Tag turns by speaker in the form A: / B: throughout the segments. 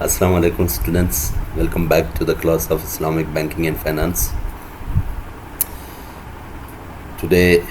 A: Assalamu alaikum students, welcome back to the class of Islamic Banking and Finance. Today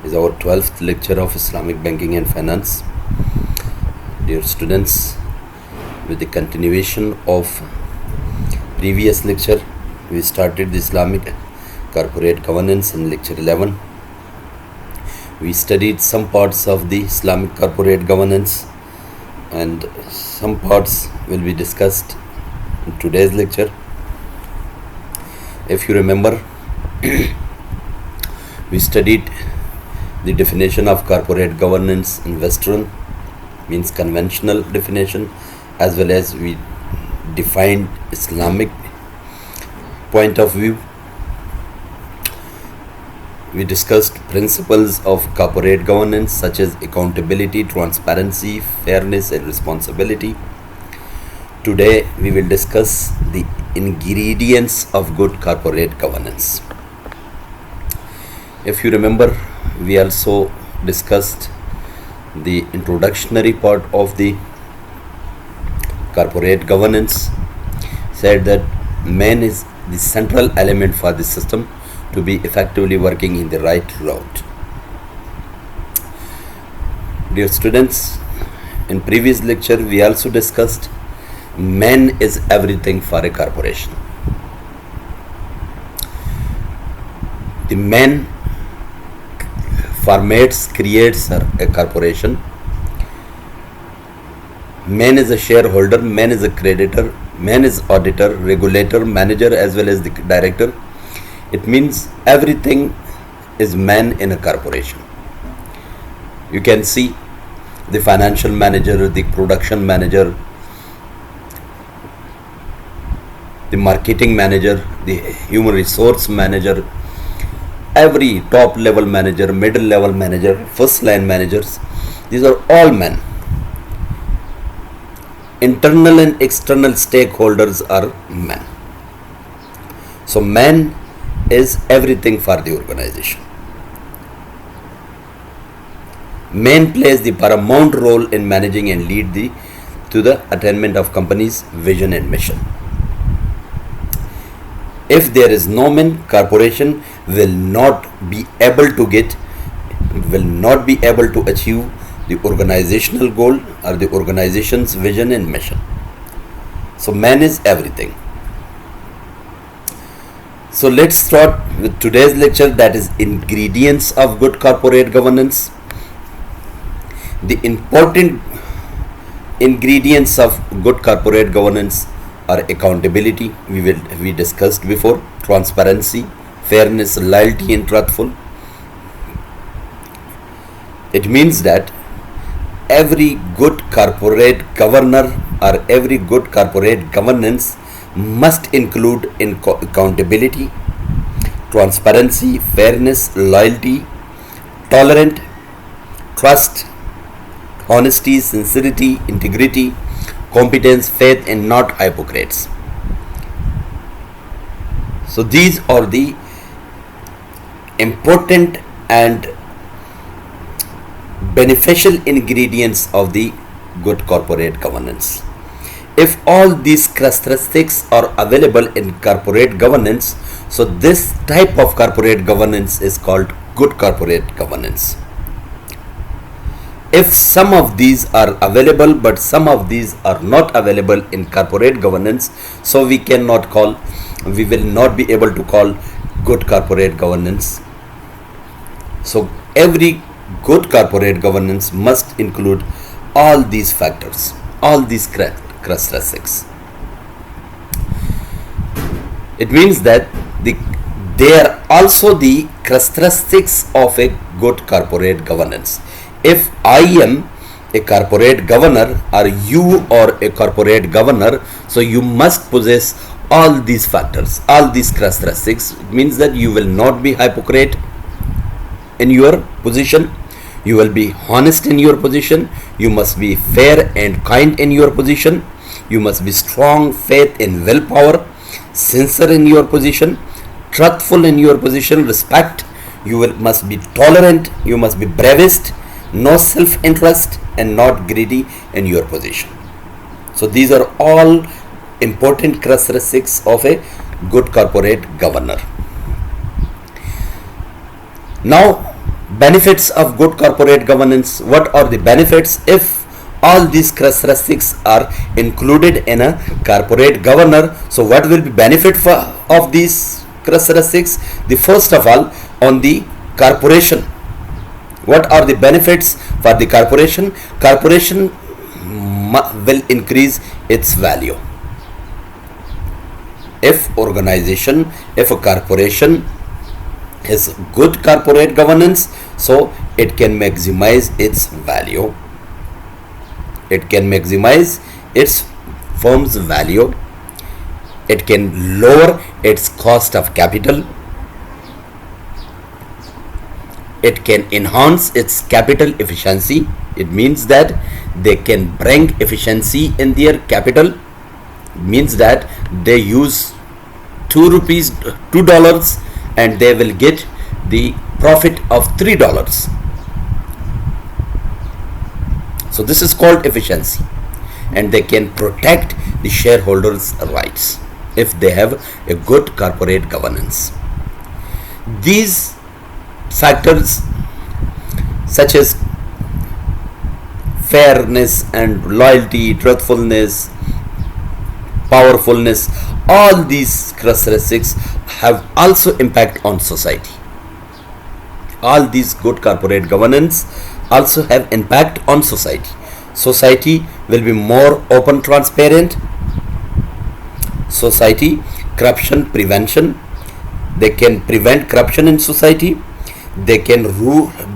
A: is our 12th lecture of Islamic Banking and Finance. Dear students, with the continuation of previous lecture, we started the Islamic corporate governance in lecture 11. We studied some parts of the Islamic corporate governance and some parts will be discussed in today's lecture. If you remember, we studied the definition of corporate governance in Western, means conventional definition, as well as we defined Islamic point of view. We discussed principles of corporate governance such as accountability, transparency, fairness and responsibility. Today we will discuss the ingredients of good corporate governance. If you remember, we also discussed the introductory part of the corporate governance, said that man is the central element for the system to be effectively working in the right route. Dear students, in previous lecture we also discussed man is everything for a corporation. The man formates, creates a corporation. Man is a shareholder, man is a creditor, man is auditor, regulator, manager as well as the director. It means everything is man in a corporation. You can see the financial manager, the production manager, the marketing manager, the human resource manager, every top level manager, middle level manager, first line managers, these are all men. Internal and external stakeholders are men. So man is everything for the organization. Man plays the paramount role in managing and lead to the attainment of company's vision and mission. If there is no man, corporation will not be able to achieve the organizational goal or the organization's vision and mission. So man is everything. So let's start with today's lecture, that is ingredients of good corporate governance. The important ingredients of good corporate governance are accountability, we discussed before, transparency, fairness, loyalty and truthful. It means that every good corporate governor or every good corporate governance must include accountability, transparency, fairness, loyalty, tolerance, trust, honesty, sincerity, integrity, competence, faith and not hypocrites. So these are the important and beneficial ingredients of the good corporate governance. If all these characteristics are available in corporate governance, so this type of corporate governance is called good corporate governance. If some of these are available but some of these are not available in corporate governance, so we will not be able to call good corporate governance. So every good corporate governance must include all these factors, all these characteristics. It means that they are also the characteristics of a good corporate governance. If I am a corporate governor or you are a corporate governor, so you must possess all these factors, all these characteristics. It means that you will not be hypocrite in your position, you will be honest in your position, you must be fair and kind in your position, you must be strong, faith and willpower, sincere in your position, truthful in your position, respect, must be tolerant, you must be bravest, no self-interest and not greedy in your position. So these are all important characteristics of a good corporate governor. Now, benefits of good corporate governance. What are the benefits if all these characteristics are included in a corporate governor? So what will be benefit of these characteristics? The first of all, on the corporation. What are the benefits for the corporation? Corporation will increase its value. If a corporation is good corporate governance, so it can maximize its value. It can maximize its firm's value. It can lower its cost of capital. It can enhance its capital efficiency. It means that they can bring efficiency in their capital. It means that they use $2 and they will get the profit of $3. So this is called efficiency, and they can protect the shareholders' rights if they have a good corporate governance. These factors such as fairness and loyalty, truthfulness, powerfulness, all these characteristics have also impact on society. All these good corporate governance also have impact on society. Society will be more open, transparent. Society, corruption prevention. They can prevent corruption in society. They can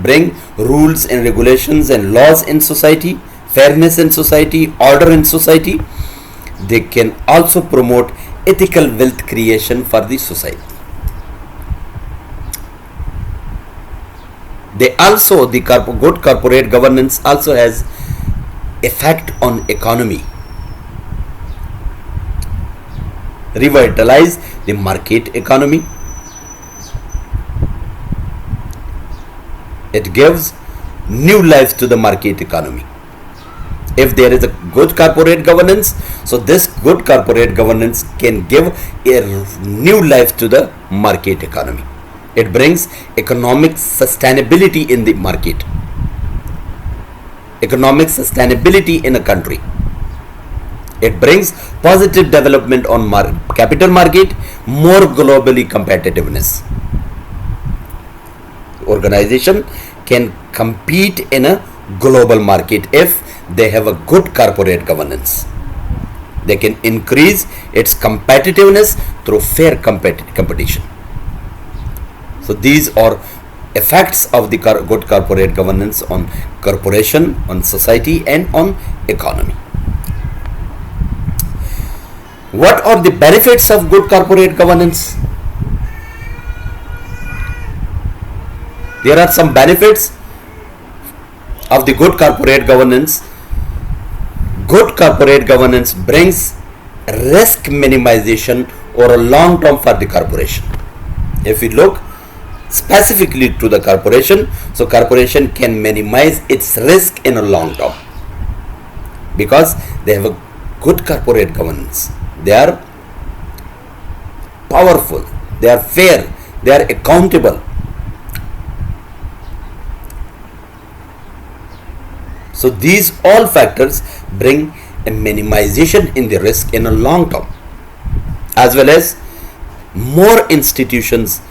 A: bring rules and regulations and laws in society, fairness in society, order in society. They can also promote ethical wealth creation for the society. Good corporate governance also has effect on economy. Revitalize the market economy. It gives new life to the market economy. If there is a good corporate governance, so this good corporate governance can give a new life to the market economy. It brings economic sustainability in the market, economic sustainability in a country. It brings positive development on capital market, more globally competitiveness. Organization can compete in a global market if they have a good corporate governance. They can increase its competitiveness through fair competition. So these are effects of the good corporate governance on corporation, on society, and on economy. What are the benefits of good corporate governance? There are some benefits of the good corporate governance. Good corporate governance brings risk minimization or a long term for the corporation. If we look specifically to the corporation, so corporation can minimize its risk in a long term because they have a good corporate governance. They are powerful, they are fair, they are accountable. So these all factors bring a minimization in the risk in a long term, as well as more institutions,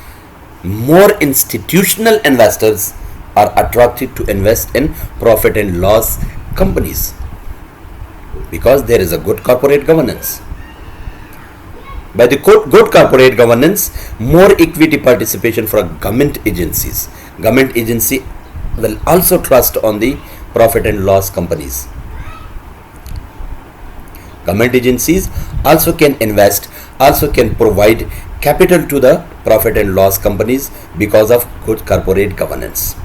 A: more institutional investors are attracted to invest in profit and loss companies because there is a good corporate governance. By the good corporate governance, more equity participation for government agencies. Government agency will also trust on the profit and loss companies. Government agencies also can invest, also can provide capital to the profit and loss companies because of good corporate governance.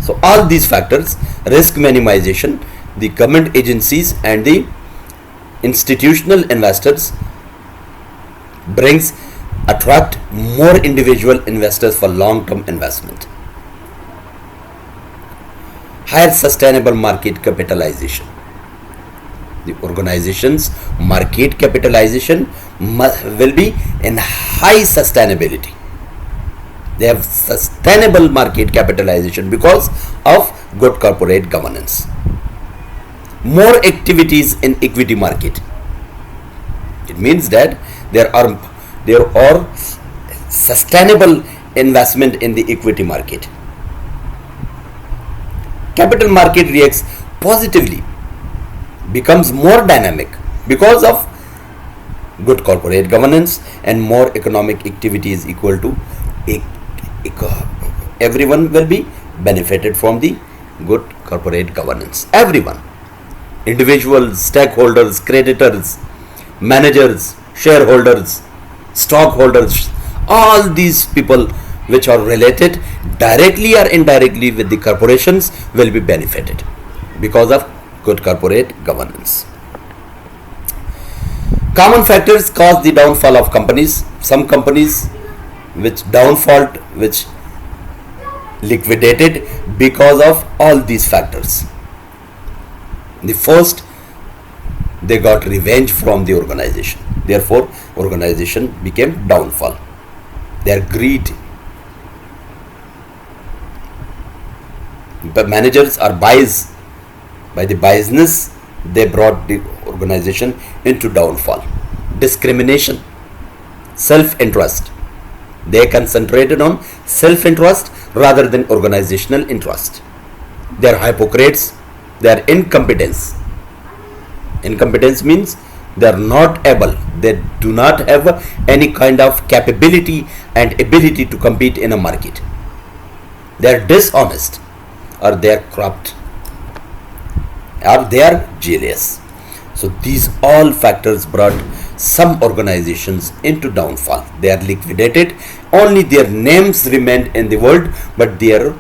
A: So all these factors, risk minimization, the government agencies and the institutional investors attract more individual investors for long-term investment. Higher sustainable market capitalization. The organization's market capitalization will be in high sustainability. They have sustainable market capitalization because of good corporate governance. More activities in equity market. It means that there are sustainable investment in the equity market. Capital market reacts positively, becomes more dynamic because of good corporate governance, and more economic activity is equal to everyone will be benefited from the good corporate governance. Everyone, individuals, stakeholders, creditors, managers, shareholders, stockholders, all these people which are related directly or indirectly with the corporations will be benefited because of good corporate governance. Common factors cause the downfall of companies. Some companies which liquidated because of all these factors. The first, they got revenge from the organization. Therefore, organization became downfall. Their greed. The managers are biased. By the biasness, they brought the organization into downfall. Discrimination, self-interest. They concentrated on self-interest rather than organizational interest. They are hypocrites. They are incompetence. Incompetence means they are not able. They do not have any kind of capability and ability to compete in a market. They are dishonest, or they are corrupt, or they are jealous. So these all factors brought some organizations into downfall. They are liquidated. Only their names remained in the world, but their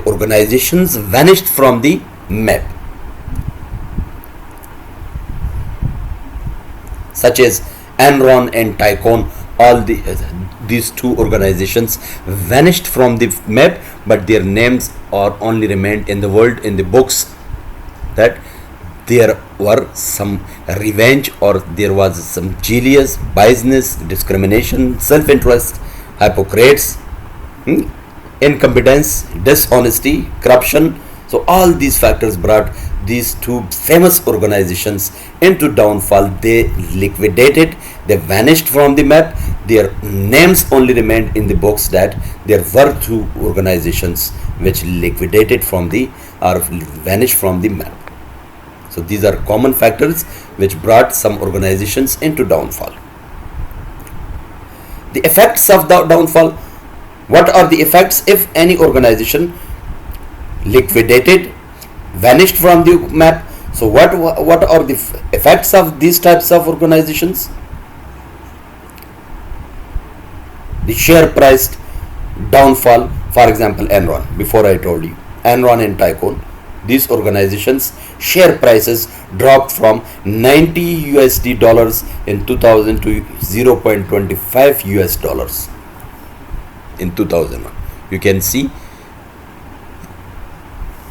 A: organizations vanished from the map. Such as Enron and Tycoon, these two organizations vanished from the map, but their names are only remained in the world, in the books, that there were some revenge, or there was some jealous, biasness, discrimination, self-interest, hypocrites, incompetence, dishonesty, corruption. So all these factors brought these two famous organizations into downfall. They liquidated, they vanished from the map. Their names only remained in the books, that there were two organizations which liquidated from the, or vanished from the map. So these are common factors which brought some organizations into downfall. The effects of the downfall. What are the effects if any organization liquidated, vanished from the map? So what are the effects of these types of organizations? The share price downfall. For example, Enron, before I told you, Enron and Tycoon, these organizations share prices dropped from $90 in 2000 to $0.25 in 2001. You can see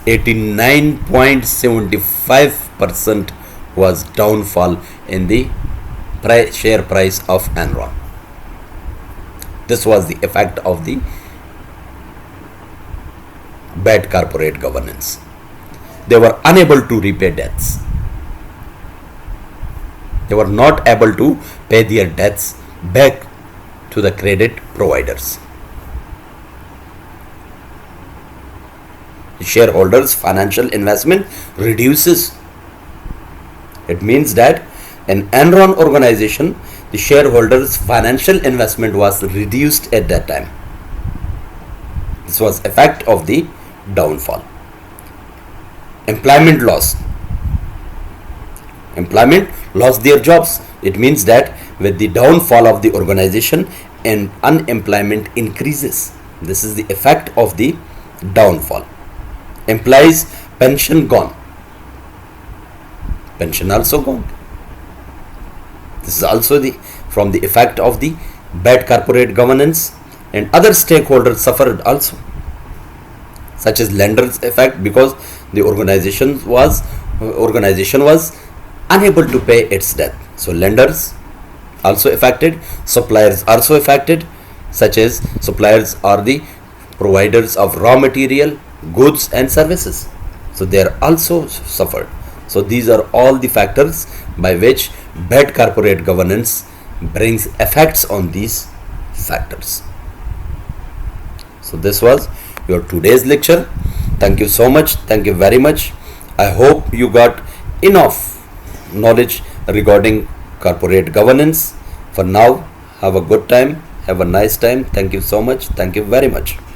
A: 89.75% was downfall in the share price of Enron. This was the effect of the bad corporate governance. They were unable to repay debts. They were not able to pay their debts back to the credit providers. The shareholders' financial investment reduces. It means that in Enron organization, the shareholders' financial investment was reduced at that time. This was effect of the downfall. Employment loss. Employment lost their jobs. It means that with the downfall of the organization, and unemployment increases. This is the effect of the downfall. Employees' pension gone. Pension also gone. This is also from the effect of the bad corporate governance, and other stakeholders suffered also, such as lenders effect, because the organization was unable to pay its debt. So lenders also affected, suppliers also affected, such as suppliers are the providers of raw material, goods and services. So they are also suffered. So these are all the factors by which bad corporate governance brings effects on these factors. So this was your today's lecture. Thank you so much. Thank you very much. I hope you got enough knowledge regarding corporate governance. For now, have a good time. Have a nice time. Thank you so much. Thank you very much.